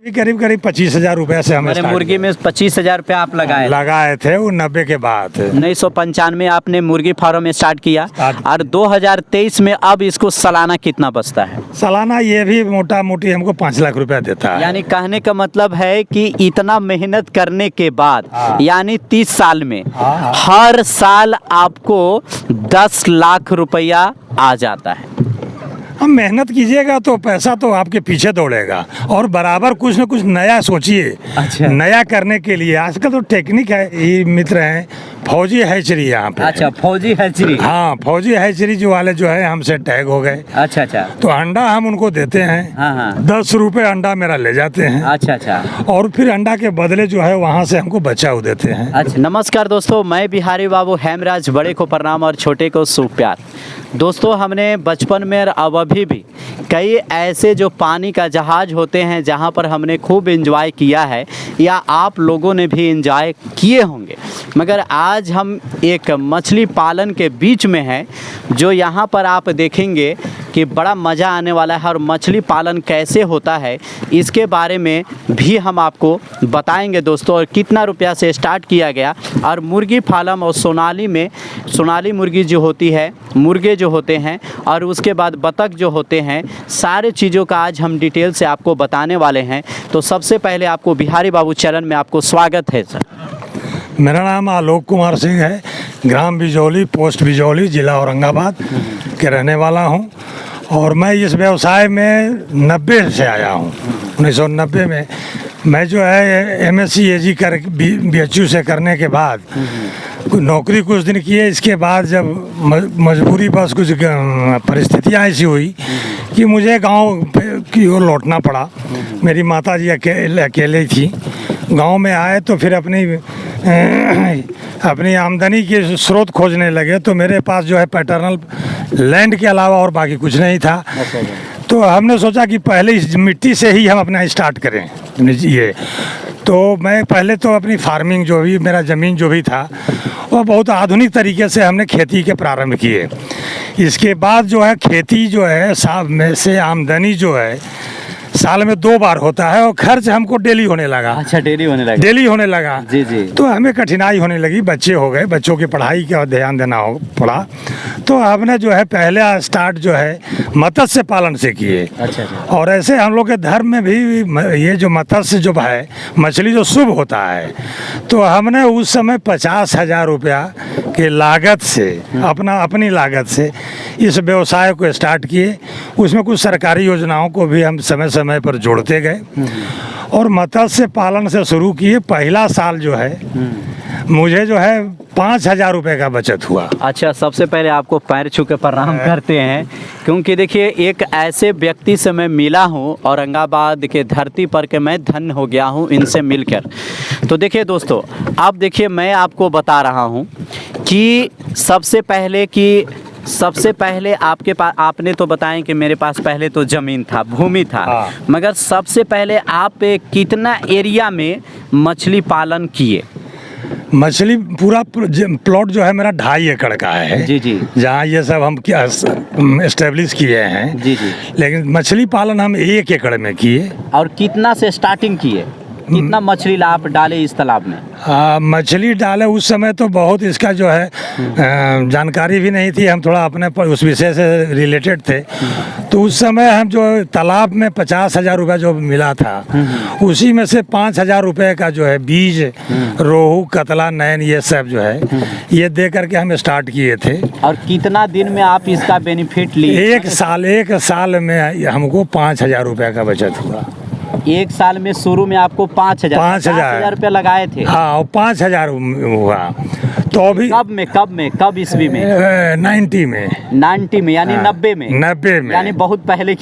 करीब करीब 25,000 रुपये से हमें मुर्गी में 25,000 रुपये आप लगाए थे वो 90 के बाद। 1995 आपने मुर्गी फार्म स्टार्ट किया और 2023 में अब इसको सालाना कितना बचता है? सालाना ये भी मोटा मोटी हमको 5 लाख रुपया देता है। यानी कहने का मतलब है कि इतना मेहनत करने के बाद यानी 30 साल में हर साल आपको 10 लाख रुपया आ जाता है। हम मेहनत कीजिएगा तो पैसा तो आपके पीछे दौड़ेगा और बराबर कुछ न कुछ नया सोचिए। अच्छा। नया करने के लिए आजकल तो टेक्निक है। ये मित्र हैं फौजी हैचरी यहाँ पे। अच्छा, फौजी हैचरी। हाँ, फौजी हैचरी जो वाले जो है हमसे टैग हो गए। अच्छा अच्छा। तो अंडा हम उनको देते हैं। हाँ। 10 रुपये अंडा मेरा ले जाते हैं। अच्छा अच्छा। और फिर अंडा के बदले जो है वहाँ से हमको बच्चा देते हैं। अच्छा, नमस्कार दोस्तों, मैं बिहारी बाबू हेमराज। बड़े को प्रणाम और छोटे को शुभ प्यार। दोस्तों, हमने बचपन में और अब अभी भी कई ऐसे जो पानी का जहाज़ होते हैं जहां पर हमने खूब एंजॉय किया है या आप लोगों ने भी एंजॉय किए होंगे, मगर आज हम एक मछली पालन के बीच में हैं जो यहां पर आप देखेंगे कि बड़ा मज़ा आने वाला है। और मछली पालन कैसे होता है इसके बारे में भी हम आपको बताएंगे दोस्तों, और कितना रुपया से स्टार्ट किया गया। और मुर्गी फार्म और सोनाली मुर्गी जो होती है, मुर्गे जो होते हैं, और उसके बाद बतख जो होते हैं, सारे चीज़ों का आज हम डिटेल से आपको बताने वाले हैं। तो सबसे पहले आपको बिहारी बाबू चैनल में आपको स्वागत है सर। मेरा नाम आलोक कुमार सिंह है। ग्राम बिजौली, पोस्ट बिजौली, ज़िला औरंगाबाद के रहने वाला हूं। और मैं इस व्यवसाय में 90 से आया हूं। 1990 में मैं जो है MSc AG कर BHU से करने के बाद नौकरी कुछ दिन किए। इसके बाद जब मजबूरी बस कुछ परिस्थितियाँ ऐसी हुई कि मुझे गांव की ओर लौटना पड़ा। मेरी माताजी अकेले थी। गांव में आए तो फिर अपनी आमदनी के स्रोत खोजने लगे। तो मेरे पास जो है पैटर्नल लैंड के अलावा और बाकी कुछ नहीं था। तो हमने सोचा कि पहले इस मिट्टी से ही हम अपना स्टार्ट करें ये। तो मैं पहले तो अपनी फार्मिंग जो भी मेरा ज़मीन जो भी था वो बहुत आधुनिक तरीके से हमने खेती के प्रारंभ किए। इसके बाद जो है खेती जो है साल में से आमदनी जो है साल में 2 बार होता है और खर्च हमको डेली होने लगा। अच्छा, डेली होने लगा। जी जी। तो हमें कठिनाई होने लगी। बच्चे हो गए, बच्चों की पढ़ाई का ध्यान देना पड़ा। तो हमने जो है पहले स्टार्ट जो है मत्स्य पालन से किए। अच्छा। और ऐसे हम लोग के धर्म में भी ये जो मत्स्य जो है मछली जो शुभ होता है, तो हमने उस समय 50,000 रुपया के लागत से अपनी लागत से इस व्यवसाय को स्टार्ट किए। उसमें कुछ सरकारी योजनाओं को भी हम समय समय पर जोड़ते गए और मत्स्य पालन से शुरू किए। पहला साल जो है मुझे जो है 5,000 रुपये का बचत हुआ। अच्छा, सबसे पहले आपको पैर छू के प्रणाम करते हैं, क्योंकि देखिए एक ऐसे व्यक्ति से मैं मिला हूँ औरंगाबाद के धरती पर के मैं धन्य हो गया हूँ इनसे मिलकर। तो देखिए दोस्तों, अब देखिए मैं आपको बता रहा हूँ कि सबसे पहले आपके पास, आपने तो बताएं कि मेरे पास पहले तो ज़मीन था, भूमि था। मगर सबसे पहले आप कितना एरिया में मछली पालन किए? मछली पूरा प्लॉट जो है मेरा 2.5 एकड़ का है। जी जी। जहाँ ये सब हम क्या एस्टेब्लिश किए हैं। जी जी। लेकिन मछली पालन हम 1 एकड़ में किए। और कितना से स्टार्टिंग किए? कितना मछली आप डाले इस तालाब में? मछली डाले उस समय तो बहुत इसका जो है जानकारी भी नहीं थी। हम थोड़ा अपने उस विषय से रिलेटेड थे। तो उस समय हम जो तालाब में 50,000 रुपये जो मिला था उसी में से 5,000 रुपये का जो है बीज, रोहू, कतला, नैन, ये सब जो है ये दे करके हम स्टार्ट किए थे। और कितना दिन में आप इसका बेनिफिट लिए? 1 साल में हमको 5,000 रुपये का बचत हुआ। 1 साल में शुरू में आपको 5,000 रुपये लगाए थे? हाँ, और 5,000 हुआ। तो अभी कब ईस्वी में? 90 में। 90 में यानी 90 में यानी बहुत पहले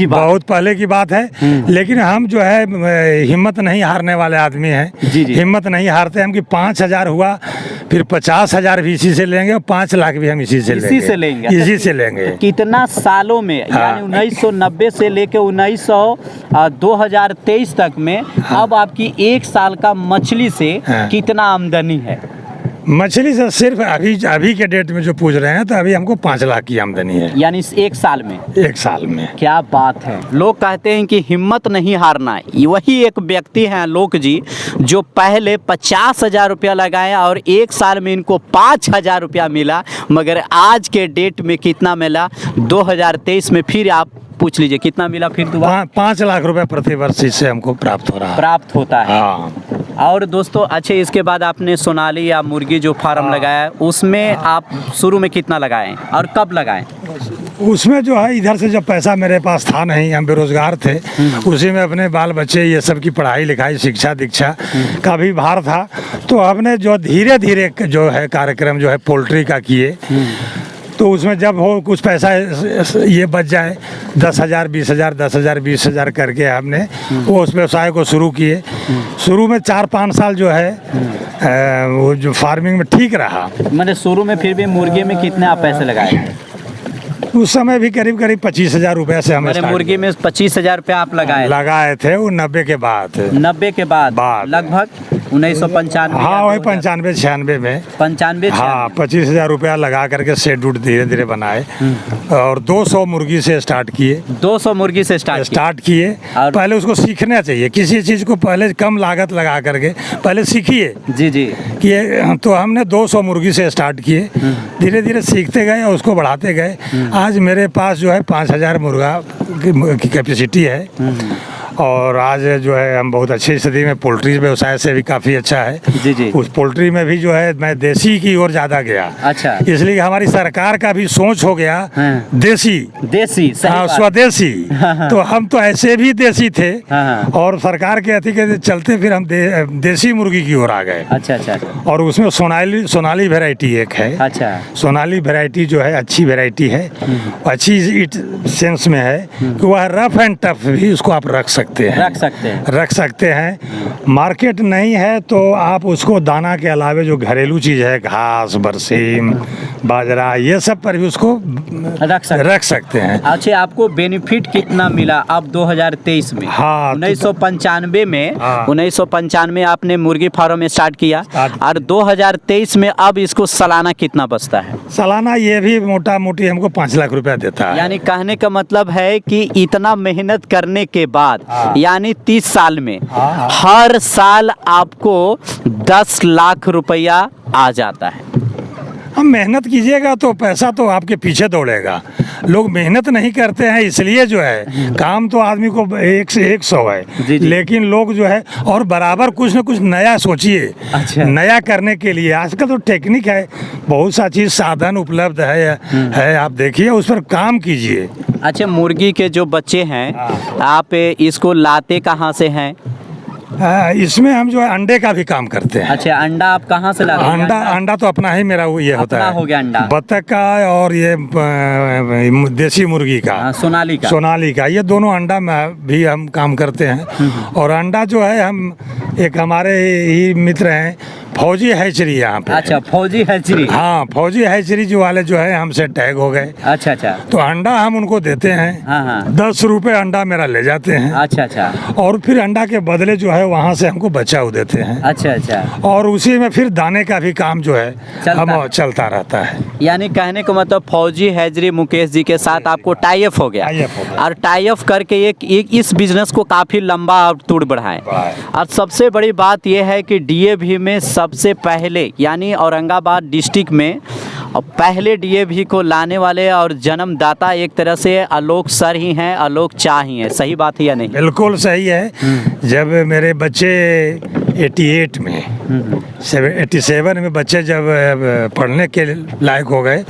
की बात है। लेकिन हम जो है हिम्मत नहीं हारने वाले आदमी हैं। जी जी। हिम्मत नहीं हारते हम कि 5,000 हुआ, फिर 50,000 भी इसी से लेंगे और 5 लाख भी हम इसी से लेंगे। कितना सालों में? यानी 1990 से लेके 2023 तक में अब आपकी 1 साल का मछली से कितना आमदनी है? मछली से सिर्फ अभी के डेट में जो पूछ रहे हैं तो अभी हमको 5 लाख की आमदनी है यानी इस एक साल में। 1 साल में। क्या बात है। लोग कहते हैं कि हिम्मत नहीं हारना है। वही एक व्यक्ति हैं आलोक जी जो पहले 50,000 रुपया लगाए और 1 साल में इनको 5,000 रुपया मिला, मगर आज के डेट में कितना मिला 2023 में, फिर आप पूछ लीजिए कितना मिला फिर दोबारा। 5 लाख रुपए प्रति वर्ष इससे हमको प्राप्त हो रहा है। प्राप्त होता है। हाँ। और दोस्तों अच्छा, इसके बाद आपने सोनाली या मुर्गी जो फार्म लगाया है उसमें आप शुरू में कितना लगाएं और कब लगाएं? उसमें जो है इधर से जब पैसा मेरे पास था नहीं, हम बेरोजगार थे, उसी में अपने बाल बच्चे ये सब की पढ़ाई लिखाई शिक्षा दीक्षा का भी भार था, तो हमने जो धीरे धीरे जो है कार्यक्रम जो है पोल्ट्री का किए, तो उसमें जब हो कुछ पैसा ये बच जाए 10,000 20,000 10,000 20,000 करके हमने वो उस व्यवसाय को शुरू किए। शुरू में 4-5 साल जो है वो जो फार्मिंग में ठीक रहा। मैंने शुरू में फिर भी मुर्गी में कितने आप पैसे लगाए? उस समय भी करीब 25,000 रुपये से हमें मुर्गी में 25,000 रुपया आप लगाए थे। वो 90 के बाद 90 के बाद लगभग 1995। हाँ वही 95-96 में 95। हाँ 25,000 रुपया लगा करके सेट उट धीरे धीरे बनाए और 200 मुर्गी से स्टार्ट किए। 200 मुर्गी से स्टार्ट किए। पहले उसको सीखना चाहिए, किसी चीज़ को पहले कम लागत लगा करके पहले सीखिए। जी जी। कि तो हमने 200 मुर्गी से स्टार्ट किए, धीरे धीरे सीखते गए और उसको बढ़ाते गए। आज मेरे पास जो है 5,000 मुर्गा की कैपेसिटी है और आज जो है हम बहुत अच्छी स्थिति में, पोल्ट्री व्यवसाय से भी काफ़ी अच्छा है। जी जी। उस पोल्ट्री में भी जो है मैं देसी की ओर ज़्यादा गया। अच्छा। इसलिए हमारी सरकार का भी सोच हो गया देसी हाँ स्वदेशी। तो हम तो ऐसे भी देसी थे और सरकार के अति के चलते फिर हम देसी मुर्गी की ओर आ गए। अच्छा अच्छा। और उसमें सोनाली वेराइटी एक है। अच्छा। सोनाली वेराइटी जो है अच्छी वेराइटी है, अच्छी इट सेंस में है कि वह रफ एंड टफ भी उसको आप रख सकते हैं। मार्केट नहीं है तो आप उसको दाना के अलावे जो घरेलू चीज़ है, घास बरसीम बाजरा, ये सब पर भी उसको रख सकते हैं। अच्छा, आपको बेनिफिट कितना मिला अब 2023 में? हाँ 1995 में 1995 आपने मुर्गी फार्म स्टार्ट किया और 2023 में अब इसको सालाना कितना बचता है? सालाना ये भी मोटा मोटी हमको 5 लाख रुपया देता है। यानी कहने का मतलब है कि इतना मेहनत करने के बाद यानी 30 साल में हर साल आपको 10 लाख रुपया आ जाता है। हम मेहनत कीजिएगा तो पैसा तो आपके पीछे दौड़ेगा। लोग मेहनत नहीं करते हैं, इसलिए जो है काम तो आदमी को 1 से 100 है। जी जी। लेकिन लोग जो है और बराबर कुछ न कुछ नया सोचिए। अच्छा। नया करने के लिए आजकल तो टेक्निक है, बहुत सा चीज़ साधन उपलब्ध है आप देखिए, उस पर काम कीजिए। अच्छा, मुर्गी के जो बच्चे हैं आप इसको लाते कहाँ से हैं? इसमें हम जो है अंडे का भी काम करते हैं। अच्छा, अंडा आप कहाँ से लाते हैं? अंडा तो अपना ही मेरा ये होता है। हो गया अंडा बत्तख का और ये देसी मुर्गी का, सोनाली का, ये दोनों अंडा में भी हम काम करते हैं। और अंडा जो है हम एक हमारे ही मित्र हैं फौजी हैचरी यहाँ पे। अच्छा, फौजी हैचरी। हाँ, फौजी हैचरी जो वाले जो है हमसे टैग हो गए। अच्छा अच्छा। तो अंडा हम उनको देते हैं। हाँ। 10 रुपए अंडा मेरा ले जाते हैं। अच्छा अच्छा। और फिर अंडा के बदले जो है वहाँ से हमको बच्चा देते हैं। अच्छा अच्छा। और उसी में फिर दाने का भी काम जो है हम चलता रहता है। यानी कहने को मतलब फौजी हैचरी मुकेश जी के साथ आपको टाई अप हो गया और टाई अप करके एक इस बिजनेस को काफ़ी लंबा और तूड़ बढ़ाएं। और सबसे बड़ी बात यह है कि डीएवी में सबसे पहले यानी औरंगाबाद डिस्ट्रिक्ट में पहले डीएवी को लाने वाले और जन्मदाता एक तरह से आलोक सर ही हैं, आलोक चा ही हैं। सही बात है या नहीं? बिल्कुल सही है। जब मेरे बच्चे 88 में 87 में बच्चे जब पढ़ने के लायक हो गए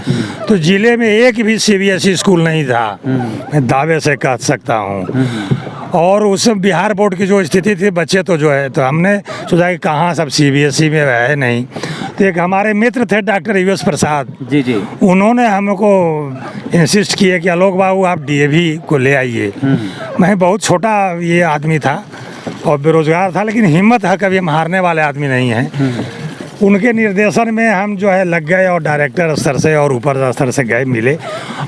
तो ज़िले में एक भी CBSE स्कूल नहीं था, मैं दावे से कह सकता हूँ। और उस बिहार बोर्ड की जो स्थिति थी, बच्चे तो जो है, तो हमने सोचा कि कहाँ सब CBSE में है नहीं। तो एक हमारे मित्र थे डॉक्टर US प्रसाद जी जी, उन्होंने हमको इंसिस्ट किए कि आलोक बाबू आप DAV को ले आइए। मैं बहुत छोटा ये आदमी था और बेरोजगार था, लेकिन हिम्मत है, कभी हम हारने वाले आदमी नहीं हैं। उनके निर्देशन में हम जो है लग गए और डायरेक्टर स्तर से और ऊपर स्तर से गए मिले,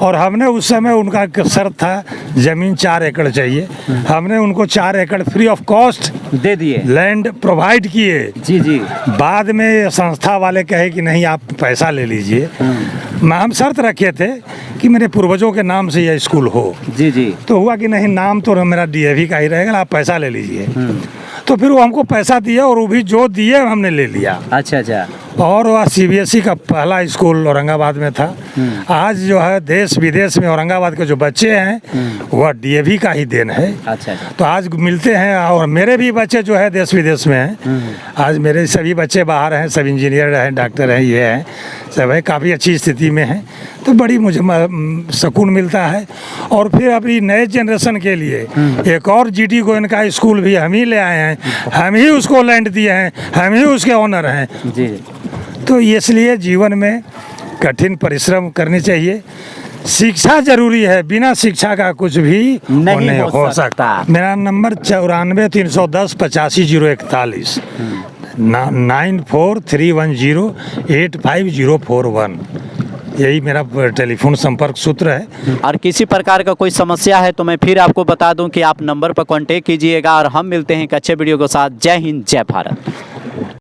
और हमने उस समय उनका शर्त था ज़मीन 4 एकड़ चाहिए। हमने उनको 4 एकड़ फ्री ऑफ कॉस्ट दे दिए। लैंड प्रोवाइड किए। जी जी। बाद में संस्था वाले कहे कि नहीं आप पैसा ले लीजिए। हम शर्त रखे थे कि मेरे पूर्वजों के नाम से यह स्कूल हो। जी जी। तो हुआ कि नहीं, नाम तो मेरा DAV का ही रहेगा, आप पैसा ले लीजिए। तो फिर वो हमको पैसा दिया और वो भी जो दिए हमने ले लिया। अच्छा अच्छा। और वह CBSE का पहला स्कूल औरंगाबाद में था। आज जो है देश विदेश में औरंगाबाद के जो बच्चे हैं वह DAV का ही देन है। अच्छा अच्छा। तो आज मिलते हैं, और मेरे भी बच्चे जो है देश विदेश में हैं। आज मेरे सभी बच्चे बाहर हैं, सब इंजीनियर हैं, डॉक्टर हैं, ये हैं, सब है काफ़ी अच्छी स्थिति में हैं। तो बड़ी मुझे सुकून मिलता है। और फिर अभी नए जनरेशन के लिए एक और GT गोयन का स्कूल भी हम ही ले आए हैं, हम ही उसको लैंड दिए हैं, हम ही उसके ऑनर हैं। जी। तो इसलिए जीवन में कठिन परिश्रम करनी चाहिए। शिक्षा जरूरी है, बिना शिक्षा का कुछ भी नहीं हो सकता। मेरा नंबर 94 310 85 041 9431085041, यही मेरा टेलीफोन संपर्क सूत्र है। और किसी प्रकार का कोई समस्या है तो मैं फिर आपको बता दूं कि आप नंबर पर कांटेक्ट कीजिएगा, और हम मिलते हैं एक अच्छे वीडियो के साथ। जय हिंद, जय भारत।